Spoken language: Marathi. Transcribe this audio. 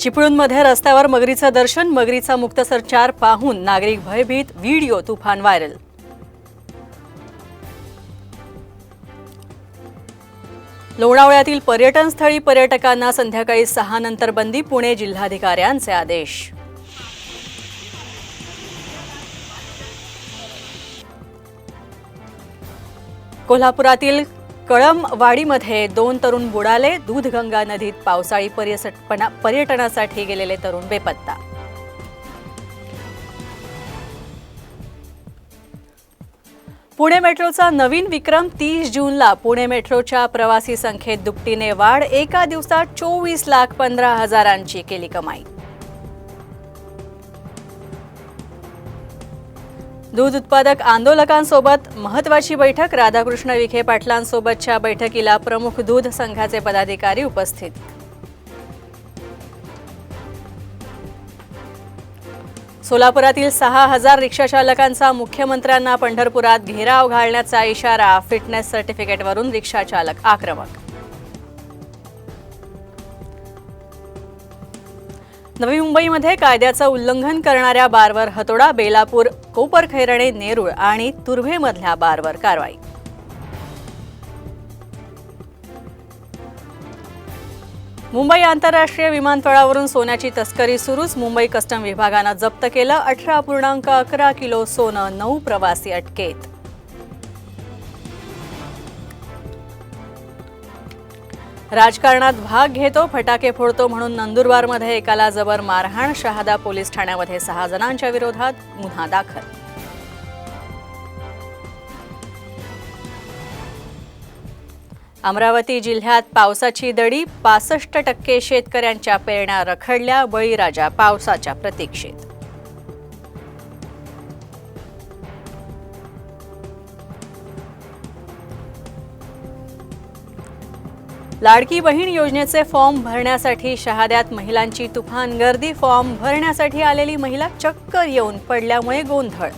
चिपळूणमध्ये रस्त्यावर मगरीचं दर्शन, मगरीचा मुक्त संचार पाहून नागरिक भयभीत, व्हिडिओ तुफान व्हायरल। लोणावळ्यातील पर्यटन स्थळी पर्यटकांना संध्याकाळी 6 नंतर बंदी, पुणे जिल्हाधिकाऱ्यांचे आदेश। कोल्हापुरातील कळमवाडीमध्ये 2 तरुण बुडाले, दूधगंगा नदीत पावसाळी पर्यटनासाठी गेलेले तरुण बेपत्ता। पुणे मेट्रोचा नवीन विक्रम, 30 जूनला पुणे मेट्रोच्या प्रवासी संख्येत दुपटीने वाढ, एका दिवसात 24,15,000ची केली कमाई। दूध उत्पादक आंदोलकांसोबत महत्त्वाची बैठक, राधाकृष्ण विखे पाटलांसोबतच्या बैठकीला प्रमुख दूध संघाचे पदाधिकारी उपस्थित। सोलापुरातील 6,000 रिक्षाचालकांचा मुख्यमंत्र्यांना पंढरपुरात घेराव घालण्याचा इशारा, फिटनेस सर्टिफिकेटवरून रिक्षाचालक आक्रमक। नवी मुंबईमध्ये कायद्याचं उल्लंघन करणाऱ्या बारवर हतोडा, बेलापूर, कोपरखैरणे, नेरूळ आणि तुर्भेमधल्या बारवर कारवाई। मुंबई आंतरराष्ट्रीय विमानतळावरून सोन्याची तस्करी सुरूच, मुंबई कस्टम विभागानं जप्त केलं 18.11 किलो सोनं, 9 प्रवासी अटकेत। राजकारणात भाग घेतो, फटाके फोडतो म्हणून नंदुरबारमध्ये एकाला जबर मारहाण, शहादा पोलीस ठाण्यामध्ये 6 जणांच्या विरोधात गुन्हा दाखल। अमरावती जिल्ह्यात पावसाची दडी, 65% शेतकऱ्यांच्या पेरण्या रखडल्या, बळीराजा पावसाच्या प्रतीक्षेत। लाडकी बहीण योजनेचे फॉर्म भरण्यासाठी शहाद्यात महिलांची तुफान गर्दी, फॉर्म भरण्यासाठी आलेली महिला चक्कर येऊन पडल्यामुळे गोंधळ।